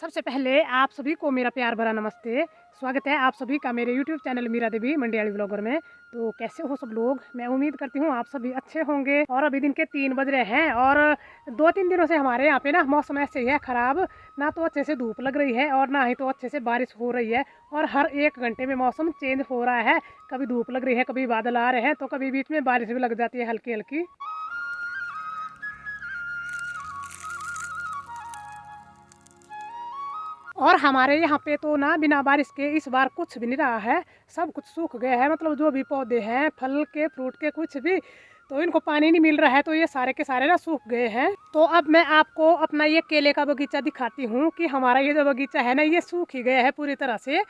सबसे पहले आप सभी को मेरा प्यार भरा नमस्ते। स्वागत है आप सभी का मेरे यूट्यूब चैनल मीरा देवी मंडियाली व्लॉगर में। तो कैसे हो सब लोग? मैं उम्मीद करती हूँ आप सभी अच्छे होंगे। और अभी दिन के 3 बज रहे हैं और 2-3 दिनों से हमारे यहाँ पे ना मौसम ऐसे ही है ख़राब। ना तो अच्छे से धूप लग रही है और ना ही तो अच्छे से बारिश हो रही है। और हर 1 घंटे में मौसम चेंज हो रहा है। कभी धूप लग रही है, कभी बादल आ रहे हैं, तो कभी बीच में बारिश भी लग जाती है हल्की हल्की। और हमारे यहाँ पे तो ना बिना बारिश के इस बार कुछ भी नहीं रहा है। सब कुछ सूख गया है, मतलब जो भी पौधे हैं, फल के, फ्रूट के, कुछ भी, तो इनको पानी नहीं मिल रहा है, तो ये सारे के सारे ना सूख गए हैं। तो अब मैं आपको अपना ये केले का बगीचा दिखाती हूँ कि हमारा ये जो बगीचा है ना, ये सूख ही गया है पूरी तरह से।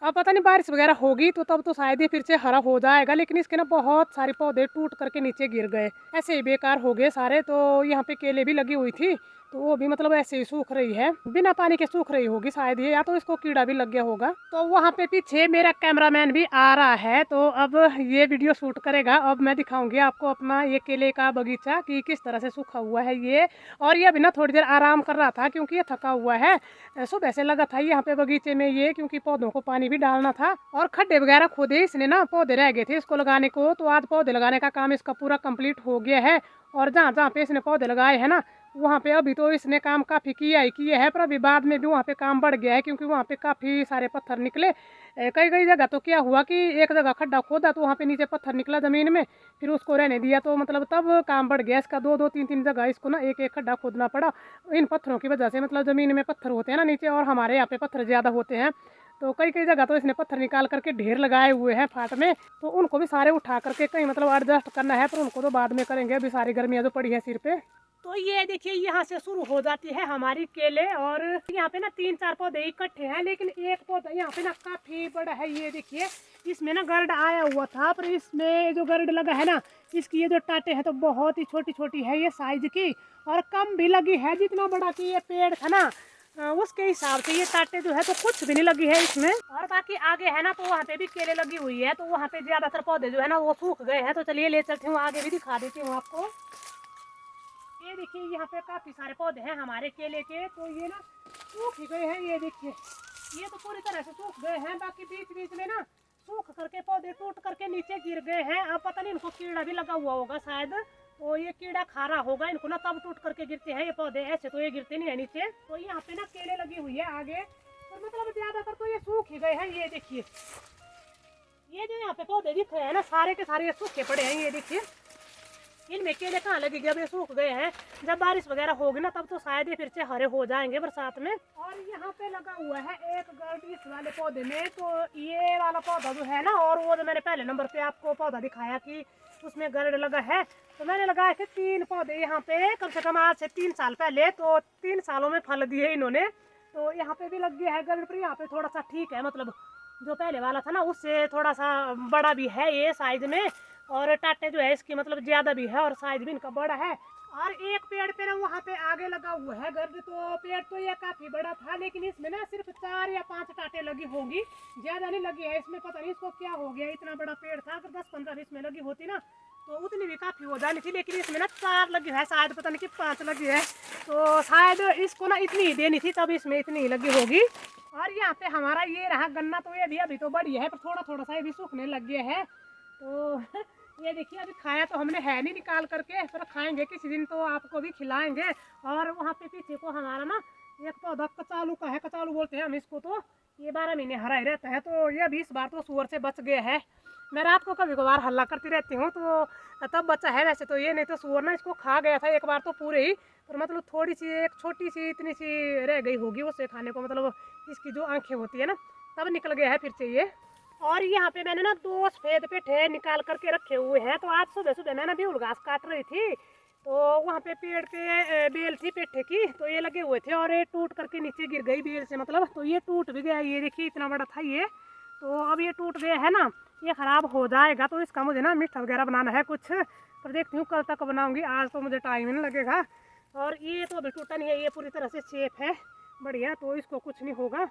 अब पता नहीं बारिश वगैरह होगी तो तब तो शायद ये फिर से हरा हो जाएगा, लेकिन इसके ना बहुत सारे पौधे टूट करके नीचे गिर गए, ऐसे ही बेकार हो गए सारे। तो यहाँ पे केले भी लगी हुई थी, तो वो भी मतलब ऐसे ही सूख रही है, बिना पानी के सूख रही होगी शायद ये, या तो इसको कीड़ा भी लग गया होगा। तो वहाँ पे पीछे मेरा कैमरामैन भी आ रहा है, तो अब ये वीडियो शूट करेगा। अब मैं दिखाऊंगी आपको अपना ये केले का बगीचा कि किस तरह से सूखा हुआ है ये। और ये अभी ना थोड़ी देर आराम कर रहा था क्योंकि ये थका हुआ है। सुबह से लगा था यहाँ पे बगीचे में ये, क्योंकि पौधों को पानी भी डालना था और खड्डे वगैरह खोदे इसने ना, पौधे रह गए थे इसको लगाने को। तो आज पौधे लगाने का काम इसका पूरा कंप्लीट हो गया है। और जहाँ जहाँ पे इसने पौधे लगाए हैं ना, वहाँ पे अभी तो इसने काम काफ़ी किया ही किया है, पर अभी बाद में भी वहाँ पे काम बढ़ गया है, क्योंकि वहाँ पे काफ़ी सारे पत्थर निकले। कई कई जगह तो क्या हुआ कि एक जगह खड्डा खोदा तो वहाँ पे नीचे पत्थर निकला ज़मीन में, फिर उसको रहने दिया, तो मतलब तब काम बढ़ गया इसका। 2-2 3-3 जगह इसको ना एक एक खड्डा खोदना पड़ा इन पत्थरों की वजह से। मतलब ज़मीन में पत्थर होते हैं ना नीचे, और हमारे यहाँ पे पत्थर ज़्यादा होते हैं, तो कई कई जगह तो इसने पत्थर निकाल करके ढेर लगाए हुए हैं फाट में। तो उनको भी सारे उठा करके कहीं मतलब एडजस्ट करना है, पर उनको तो बाद में करेंगे, अभी सारी गर्मियाँ जो पड़ी है सिर पे। तो ये देखिए यहाँ से शुरू हो जाती है हमारी केले। और यहाँ पे ना 3-4 पौधे इकट्ठे हैं, लेकिन एक पौधा यहाँ पे ना काफी बड़ा है। ये देखिए इसमें ना गर्ड आया हुआ था, पर इसमें जो गर्ड लगा है ना, इसकी ये जो टाटे हैं तो बहुत ही छोटी छोटी है ये साइज की, और कम भी लगी है। जितना बड़ा कि ये पेड़ था ना, उसके हिसाब से ये टाटे जो है तो कुछ भी नहीं लगी है इसमें। और बाकी आगे है ना, तो वहाँ पे भी केले लगी हुई है, तो वहाँ पे ज्यादातर पौधे जो है ना वो सूख गए हैं। तो चलिए ले चलती हूँ, आगे भी दिखा देती हूँ आपको। ये देखिए यहाँ पे काफी सारे पौधे हैं हमारे केले के, तो ये ना सूख ही गए हैं। ये देखिए ये तो पूरी तरह से सूख गए हैं, बाकी बीच बीच में ना सूख करके पौधे टूट करके नीचे गिर गए हैं। अब पता नहीं इनको कीड़ा भी लगा हुआ होगा शायद, तो ये कीड़ा खा रहा होगा इनको ना, तब टूट करके गिरते हैं ये पौधे, ऐसे तो ये गिरते नहीं है नीचे। तो यहाँ पे ना केले लगी हुई है आगे, और मतलब ज्यादातर तो ये सूख ही गए हैं। ये देखिए ये जो यहाँ पे पौधे दिख रहे हैं ना, सारे के सारे ये सूखे पड़े हैं। ये देखिए इनमें केले कहाँ लगेंगे, अब ये सूख गए हैं। जब बारिश वगैरह होगी ना, तब तो शायद ये फिर से हरे हो जाएंगे बरसात में। और यहाँ पे लगा हुआ है एक गर्ड इस वाले पौधे में। तो ये वाला पौधा जो है ना, और वो जो मैंने पहले नंबर पे आपको पौधा दिखाया कि उसमें गर्ड लगा है, तो मैंने लगाए थे 3 पौधे यहाँ पे कम से कम आज से 3 साल पहले। तो 3 सालों में फल दिए इन्होंने। तो यहाँ पे भी लग गया है गर्ड, पर यहाँ पे थोड़ा सा ठीक है, मतलब जो पहले वाला था ना उससे थोड़ा सा बड़ा भी है ये साइज में, और टाटे जो है इसकी मतलब ज्यादा भी है, और साइज भी इनका बड़ा है। और एक पेड़ पे ना वहाँ पे आगे लगा हुआ है गर्द, तो पेड़ तो ये काफी बड़ा था, लेकिन इसमें ना सिर्फ 4 या 5 टाटे लगी होंगी, ज्यादा नहीं लगी है इसमें। पता नहीं इसको क्या हो गया, इतना बड़ा पेड़ था, अगर 10-15 इसमें लगी होती ना तो उतनी भी काफी हो जानी थी, लेकिन इसमें ना 4 लगी है शायद, पता नहीं कि 5 लगी है। तो शायद इसको ना इतनी ही देनी थी, तब इसमें इतनी ही लगी होगी। और यहाँ पे हमारा ये रहा गन्ना, तो ये भी अभी तो बढ़िया है, पर थोड़ा थोड़ा सा ये भी सूखने लग गया है। तो ये देखिए अभी खाया तो हमने है नहीं निकाल करके, पर खाएंगे किसी दिन तो आपको भी खिलाएंगे। और वहाँ पे पीछे को हमारा ना एक पौधा कचालू का है, कचालू बोलते हैं हम इसको, तो ये 12 महीने हरा ही रहता है। तो ये भी इस बार तो सुअर से बच गया है। मैं रात को कभी कभार हल्ला करती रहती हूँ, तो तब बचा है वैसे तो ये, नहीं तो सुअर ना इसको खा गया था एक बार तो पूरे ही, पर मतलब थोड़ी सी एक छोटी सी इतनी सी रह गई होगी उसे खाने को, मतलब इसकी जो आंखें होती है ना, तब निकल गया है फिर से ये। और यहाँ पे मैंने ना 2 सफेद पेठे निकाल करके रखे हुए हैं। तो आज सुबह सुबह मैं ना भी घास काट रही थी, तो वहाँ पे पेड़ पे बेल थी पेठे की, तो ये लगे हुए थे और ये टूट करके नीचे गिर गई बेल से, मतलब तो ये टूट भी गया। ये देखिए इतना बड़ा था ये, तो अब ये टूट गया है ना, ये ख़राब हो जाएगा। तो इसका मुझे ना मीठा वगैरह बनाना है कुछ, पर देखती हूँ कल तक बनाऊँगी, आज तो मुझे टाइम नहीं लगेगा। और ये तो अभी टूटा नहीं है, ये पूरी तरह से सेफ है, बढ़िया, तो इसको कुछ नहीं होगा।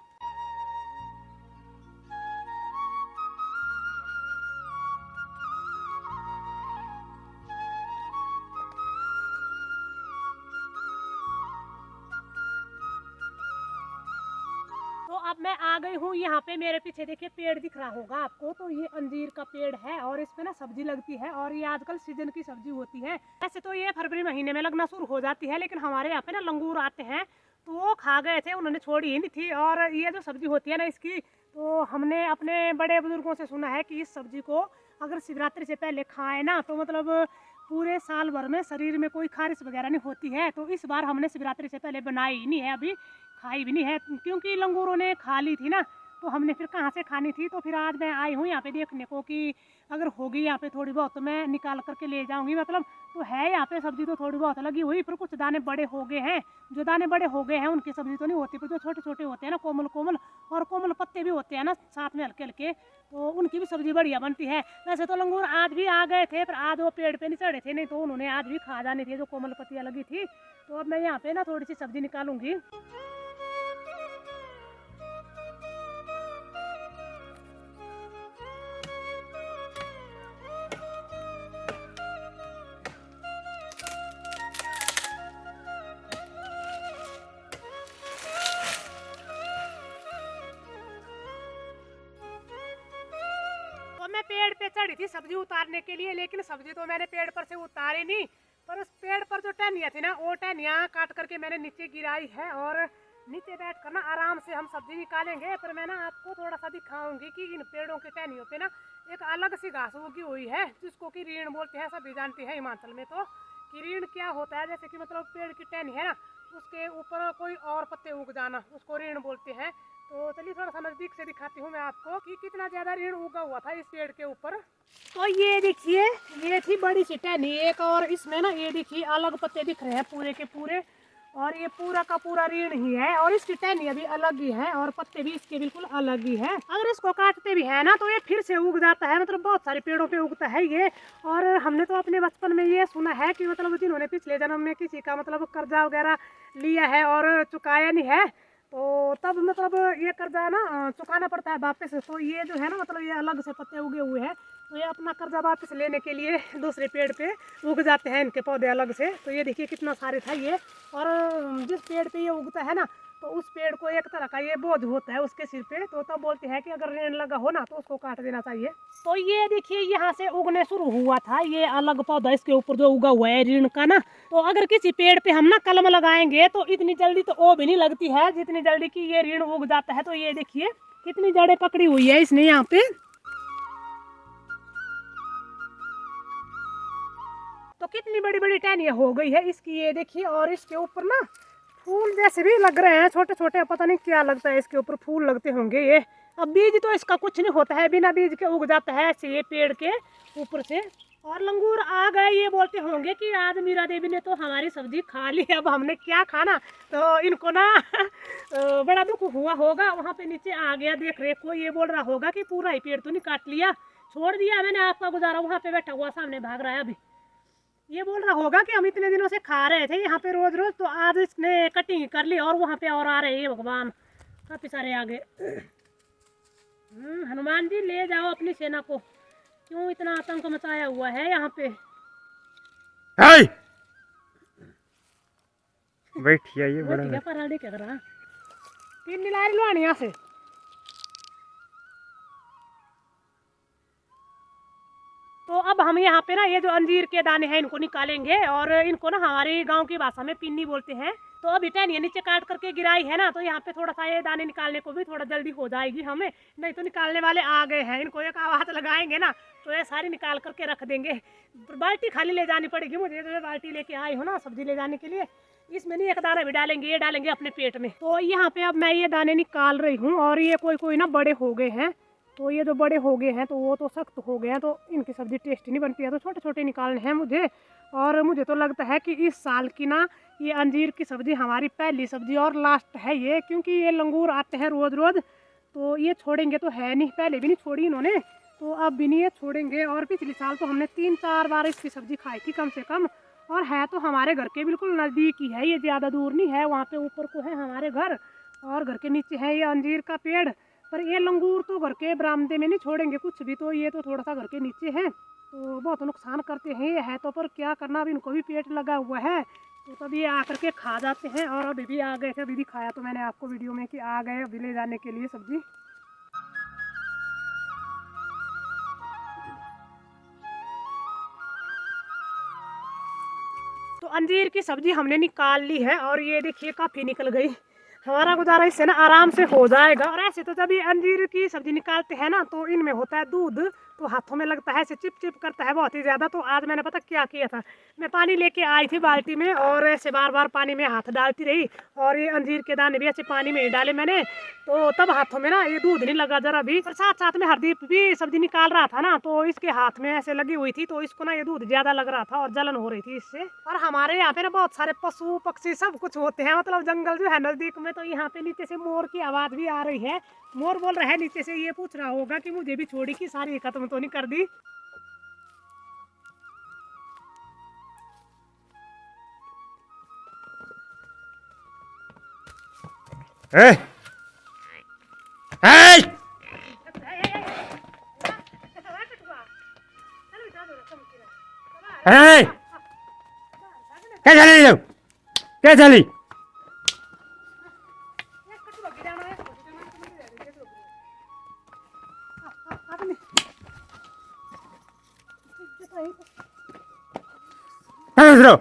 अब मैं आ गई हूँ यहाँ पे। मेरे पीछे देखिए पेड़ दिख रहा होगा आपको, तो ये अंजीर का पेड़ है और इसमें ना सब्जी लगती है और ये आजकल सीजन की सब्जी होती है। वैसे तो ये फरवरी महीने में लगना शुरू हो जाती है, लेकिन हमारे यहाँ पे ना लंगूर आते हैं तो वो खा गए थे, उन्होंने छोड़ी ही नहीं थी। और ये जो सब्जी होती है ना इसकी, तो हमने अपने बड़े बुजुर्गों से सुना है कि इस सब्जी को अगर शिवरात्रि से पहले खाए ना तो मतलब पूरे साल भर में शरीर में कोई खारिश वगैरह नहीं होती है। तो इस बार हमने शिवरात्रि से पहले बनाई ही नहीं है, अभी खाई भी नहीं है, क्योंकि लंगूरों ने खा ली थी ना, तो हमने फिर कहाँ से खानी थी। तो फिर आज मैं आई हूँ यहाँ पे देखने को कि अगर होगी यहाँ पे थोड़ी बहुत तो मैं निकाल करके ले जाऊँगी। मतलब तो है यहाँ पे सब्जी तो थोड़ी बहुत लगी हुई, पर कुछ दाने बड़े हो गए हैं। जो दाने बड़े हो गए हैं उनकी सब्जी तो नहीं होती, पर जो छोटे छोटे होते हैं ना, कोमल कोमल और कोमल पत्ते भी होते हैं ना साथ में हल्के हल्के, तो उनकी भी सब्जी बढ़िया बनती है। वैसे तो लंगूर आज भी आ गए थे, पर आज वो पेड़ पे नहीं चढ़े थे, नहीं तो उन्होंने आज भी खा जानी थी जो कोमल पत्तियाँ लगी थी। तो अब मैं यहाँ पे ना थोड़ी सी सब्जी निकालूंगी। मैं पेड़ पे चढ़ी थी सब्जी उतारने के लिए, लेकिन सब्जी तो मैंने पेड़ पर से उतारी नहीं, पर उस पेड़ पर जो टहनियाँ थी ना वो टहनियाँ काट करके मैंने नीचे गिराई है और नीचे बैठ कर ना आराम से हम सब्जी निकालेंगे। पर मैं ना आपको थोड़ा सा दिखाऊंगी कि इन पेड़ों के टहनियों पे ना एक अलग सी घास उगी हुई है, जिसको कि रीण बोलते हैं। सभी जानते हैं हिमाचल में तो कि रीण क्या होता है। जैसे कि मतलब पेड़ की टहनी है ना, उसके ऊपर कोई और पत्ते उग जाना, उसको रीण बोलते हैं। तो चलिए थोड़ा सा नजदीक से दिखाती हूँ मैं आपको कि कितना ज्यादा रीण उगा हुआ था इस पेड़ के ऊपर। तो ये देखिए, ये थी बड़ी सी टहनी एक, और इसमें ना ये देखिए अलग पत्ते दिख रहे हैं पूरे के पूरे, और ये पूरा का पूरा रीण ही है और इसकी टहनियाँ भी अलग ही है और पत्ते भी इसके बिल्कुल अलग ही है। अगर इसको काटते भी है ना तो ये फिर से उग जाता है, मतलब बहुत सारे पेड़ों पे उगता है ये। और हमने तो अपने बचपन में ये सुना है कि मतलब जिन्होंने पिछले जन्म में किसी का मतलब कर्जा वगैरह लिया है और चुकाया नहीं है, तो तब मतलब ये कर्जा ना चुकाना पड़ता है वापस। तो ये जो है ना मतलब ये अलग से पत्ते उगे हुए हैं, तो ये अपना कर्जा वापस लेने के लिए दूसरे पेड़ पे उग जाते हैं इनके पौधे अलग से। तो ये देखिए कितना सारे था ये, और जिस पेड़ पे ये उगता है ना तो उस पेड़ को एक तरह का ये बोझ होता है उसके सिर पे, तो तब बोलते हैं कि अगर ऋण लगा हो ना तो उसको काट देना चाहिए। तो ये देखिए यहाँ से उगने शुरू हुआ था ये अलग पौधा, इसके ऊपर जो उगा हुआ है ऋण का ना। तो अगर किसी पेड़ पे हम ना कलम लगाएंगे तो इतनी जल्दी तो वो भी नहीं लगती है जितनी जल्दी की ये ऋण उग जाता है। तो ये देखिए कितनी जड़ें पकड़ी हुई है इसने यहाँ पे। तो कितनी बड़ी बड़ी टहनियाँ हो गई है इसकी, ये देखिए। और इसके ऊपर ना फूल जैसे भी लग रहे हैं छोटे छोटे, पता नहीं क्या लगता है इसके ऊपर फूल लगते होंगे ये। अब बीज तो इसका कुछ नहीं होता है, बिना बीज के उग जाता है ऐसे ये पेड़ के ऊपर से। और लंगूर आ गए, ये बोलते होंगे कि आज मीरा देवी ने तो हमारी सब्जी खा ली, अब हमने क्या खाना। तो इनको ना बड़ा दुख हुआ होगा, वहाँ पे नीचे आ गया देख रेख को, ये बोल रहा होगा कि पूरा ही पेड़ तो नहीं काट लिया, छोड़ दिया मैंने आपका गुजारा। वहाँ पे बैठा हुआ सामने भाग रहा है अभी, ये बोल रहा होगा कि हम इतने दिनों से खा रहे थे यहाँ पे रोज रोज, तो आज इसने कटिंग कर ली और वहाँ पे और आ रहे हैं भगवान काफी सारे आगे। हनुमान जी ले जाओ अपनी सेना को, क्यों इतना आतंक मचाया हुआ है यहाँ पे। बैठिए ये बड़ा पराठे क्या कर रहा, तीन निलारी लुआनी यहाँ से। तो अब हम यहाँ पे ना ये जो अंजीर के दाने हैं इनको निकालेंगे, और इनको ना हमारी गांव की भाषा में पिन्नी बोलते हैं। तो अब टहनियाँ नीचे काट करके गिराई है ना, तो यहाँ पे थोड़ा सा ये दाने निकालने को भी थोड़ा जल्दी हो जाएगी हमें, नहीं तो निकालने वाले आ गए हैं। इनको एक आवाज़ लगाएंगे ना तो ये सारी निकाल करके रख देंगे। बाल्टी खाली ले जानी पड़ेगी मुझे, तो ये बाल्टी लेके आई हो ना सब्जी ले जाने के लिए, इसमें नहीं एक दाना भी डालेंगे, ये डालेंगे अपने पेट में। तो यहाँ पे अब मैं ये दाने निकाल रही हूँ, और ये कोई कोई ना बड़े हो गए हैं, तो ये जो बड़े हो गए हैं तो वो तो सख्त हो गए हैं, तो इनकी सब्ज़ी टेस्टी नहीं बनती है, तो छोटे छोटे निकालने हैं मुझे। और मुझे तो लगता है कि इस साल की ना ये अंजीर की सब्ज़ी हमारी पहली सब्ज़ी और लास्ट है ये, क्योंकि ये लंगूर आते हैं रोज़ रोज़, तो ये छोड़ेंगे तो है नहीं, पहले भी नहीं छोड़ी इन्होंने, तो अब भी नहीं ये छोड़ेंगे। और पिछले साल तो हमने 3-4 बार इसकी सब्ज़ी खाई थी कम से कम, और है तो हमारे घर के बिल्कुल नज़दीक ही है, ये ज़्यादा दूर नहीं है, वहाँ पे ऊपर को है हमारे घर और घर के नीचे है ये अंजीर का पेड़। पर ये लंगूर तो घर के बरामदे में नहीं छोड़ेंगे कुछ भी, तो ये तो थोड़ा सा घर के नीचे है, तो बहुत नुकसान करते हैं ये है तो। पर क्या करना, अब इनको भी पेट लगा हुआ है, तो तभी ये आकर के खा जाते हैं। और अभी भी आ गए थे, अभी भी खाया तो मैंने आपको वीडियो में कि आ गए अभी ले जाने के लिए सब्जी। तो अंजीर की सब्जी हमने निकाल ली है और ये देखिए काफ़ी निकल गई। हमारा गुजारा इससे ना आराम से हो जाएगा। और ऐसे तो जब ये अंजीर की सब्जी निकालते हैं ना तो इनमें होता है दूध, तो हाथों में लगता है, ऐसे चिप चिप करता है बहुत ही ज़्यादा। तो आज मैंने पता क्या किया था, मैं पानी लेके आई थी बाल्टी में और ऐसे बार बार पानी में हाथ डालती रही और ये अंजीर के दाने भी ऐसे पानी में ही डाले मैंने, तो तब हाथों में ना ये दूध नहीं लगा जरा भी। और साथ साथ में हरदीप भी सब्जी निकाल रहा था ना, तो इसके हाथ में ऐसे लगी हुई थी, तो इसको ना ये दूध ज़्यादा लग रहा था और जलन हो रही थी इससे। और हमारे यहाँ पे ना बहुत सारे पशु पक्षी सब कुछ होते हैं, मतलब जंगल जो है नज़दीक में। तो यहाँ पे नीचे से मोर की आवाज़ भी आ रही है। मोर बोल रहा है नीचे से, ये पूछ रहा होगा कि मुझे भी छोड़ी कि सारी खत्म तो नहीं कर दी। ए! ए! ए! क्या चली लोग? क्या चली? क्या दूसरो?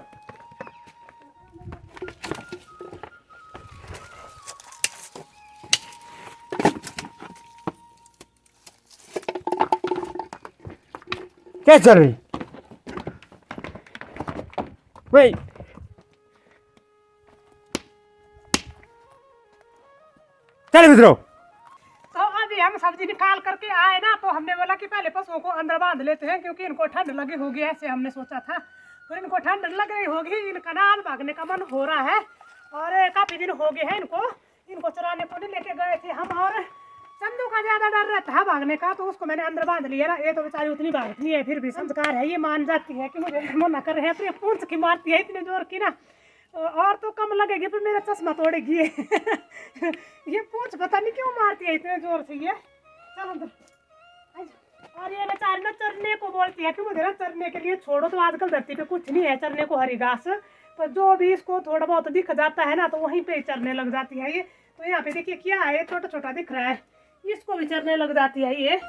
क्या चल रही? वही चल मित्रों। तो अभी हम सब्जी निकाल करके आए ना, तो हमने बोला कि पहले पशुओं को अंदर बांध लेते हैं क्योंकि इनको ठंड लगी होगी, ऐसे हमने सोचा था। और इनको ठंड लग रही होगी, इनका नाम भागने का मन हो रहा है और काफ़ी दिन हो गए हैं इनको चराने को नहीं लेके गए थे हम। और चंदू का ज़्यादा डर रहता है भागने का, तो उसको मैंने अंदर बांध लिया ना। ये तो बेचारी उतनी भागती है, फिर भी संस्कार है, ये मान जाती है कि मुझे मना कर रहे हैं। तो ये पूंछ की मारती है इतने जोर की ना, और तो कम लगेगी पर मेरा चश्मा तोड़ेगी ये पूंछ पता नहीं क्यों मारती है इतने जोर से ये। चल अंदर। और ये बेचारी ना चरने को बोलती है कि मुझे ना चरने के लिए छोड़ो। तो आजकल धरती पे कुछ नहीं है चरने को, हरी घास, तो जो भी इसको थोड़ा बहुत दिख जाता है ना तो वहीं पे चरने लग जाती है ये। तो यहाँ पे देखिए क्या है, छोटा छोटा दिख रहा है, इसको भी चरने लग जाती है ये।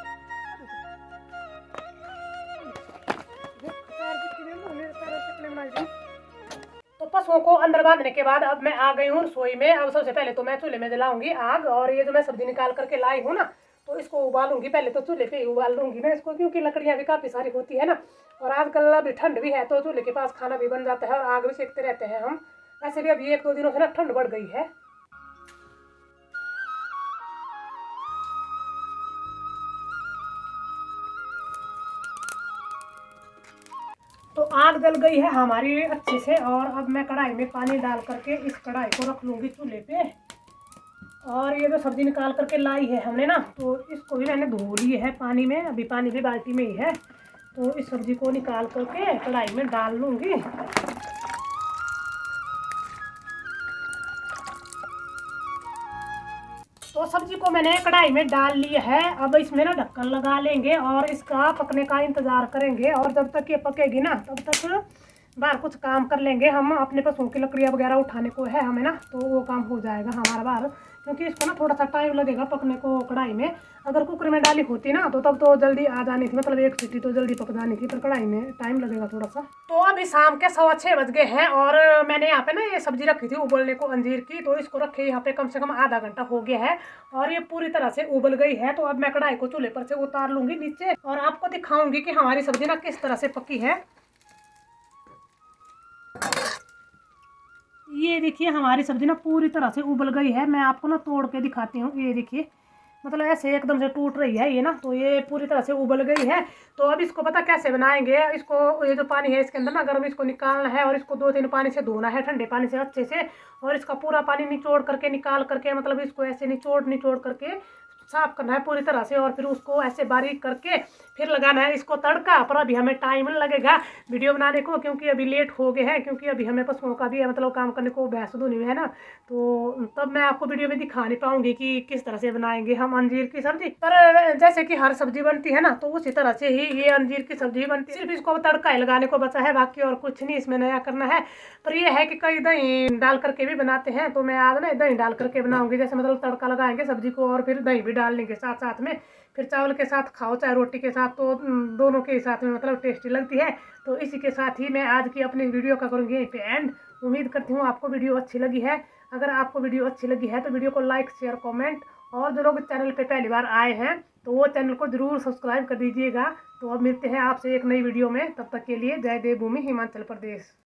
तो पशुओं को अंदर बांधने के बाद अब मैं आ गई हूँ रसोई में। अब सबसे पहले तो मैं चूल्हे में जलाऊंगी आग, और ये जो मैं सब्जी निकाल करके लाई हूँ ना तो इसको उबालूंगी। पहले तो चूल्हे पे ही उबाल लूंगी ना इसको, क्योंकि लकड़ियाँ भी काफ़ी सारी होती है ना, और आजकल अभी ठंड भी है तो चूल्हे के पास खाना भी बन जाता है और आग भी सेकते रहते हैं हम। वैसे भी अभी 1-2 दिनों से ना ठंड बढ़ गई है। तो आग जल गई है हमारी अच्छे से, और अब मैं कढ़ाई में पानी डाल करके इस कढ़ाई को रख लूँगी चूल्हे पे। और ये जो सब्ज़ी निकाल करके लाई है हमने ना, तो इसको भी मैंने धो ली है पानी में, अभी पानी भी बाल्टी में ही है। तो इस सब्ज़ी को निकाल करके कढ़ाई में डाल लूँगी। तो सब्जी को मैंने कढ़ाई में डाल ली है। अब इसमें ना ढक्कन लगा लेंगे और इसका पकने का इंतज़ार करेंगे। और जब तक ये पकेगी ना तब तक बाहर कुछ काम कर लेंगे हम। अपने पशुओं की लकड़ियाँ वगैरह उठाने को है हमें ना, तो वो काम हो जाएगा हमारा बाहर, क्योंकि इसको ना थोड़ा सा टाइम लगेगा पकने को कढ़ाई में। अगर कुकर में डाली होती ना तो तब तो जल्दी आ जानी थी, मतलब 1 सीटी तो जल्दी पक जानी थी, पर कढ़ाई में टाइम लगेगा थोड़ा सा। तो अभी शाम के 6:15 बज गए हैं और मैंने यहाँ पे ना ये सब्जी रखी थी उबलने को अंजीर की, तो इसको रखे यहाँ पे कम से कम आधा घंटा हो गया है और ये पूरी तरह से उबल गई है। तो अब मैं कढ़ाई को चूल्हे पर से उतार लूँगी नीचे और आपको दिखाऊंगी कि हमारी सब्जी ना किस तरह से पकी है। ये देखिए हमारी सब्जी ना पूरी तरह से उबल गई है। मैं आपको ना तोड़ के दिखाती हूँ, ये देखिए, मतलब ऐसे एकदम से टूट रही है ये ना, तो ये पूरी तरह से उबल गई है। तो अब इसको पता कैसे बनाएंगे, इसको ये जो पानी है इसके अंदर ना गर्म, इसको निकालना है और इसको 2-3 पानी से धोना है, ठंडे पानी से अच्छे से, और इसका पूरा पानी निचोड़ करके निकाल करके, मतलब इसको ऐसे निचोड़ करके साफ करना है पूरी तरह से और फिर उसको ऐसे बारीक करके फिर लगाना है इसको तड़का। पर अभी हमें टाइम लगेगा वीडियो बनाने को, क्योंकि अभी लेट हो गए हैं, क्योंकि अभी हमें पशुओं का भी मतलब काम करने को, भैंस धोनी है ना, तो तब मैं आपको वीडियो में दिखा नहीं पाऊंगी कि किस तरह से बनाएंगे हम अंजीर की सब्जी। पर जैसे कि हर सब्जी बनती है ना, तो उसी तरह से ही ये अंजीर की सब्जी बनती है। सिर्फ इसको तड़का ही लगाने को बचा है, बाकी और कुछ नहीं इसमें नया करना है। पर यह है कि कई दही डाल करके भी बनाते हैं, तो मैं आज ना दही डाल करके बनाऊंगी। जैसे मतलब तड़का लगाएंगे सब्जी को और फिर दही भी डाल लेंगे साथ साथ में, फिर चावल के साथ खाओ चाहे रोटी के साथ, तो दोनों के साथ में मतलब टेस्टी लगती है। तो इसी के साथ ही मैं आज की अपनी वीडियो का करूँगी यहीं पे एंड। उम्मीद करती हूँ आपको वीडियो अच्छी लगी है। अगर आपको वीडियो अच्छी लगी है तो वीडियो को लाइक शेयर कमेंट, और जो लोग चैनल पे पहली बार आए हैं तो वो चैनल को जरूर सब्सक्राइब कर दीजिएगा। तो अब मिलते हैं आपसे एक नई वीडियो में, तब तक के लिए जय देवभूमि हिमाचल प्रदेश।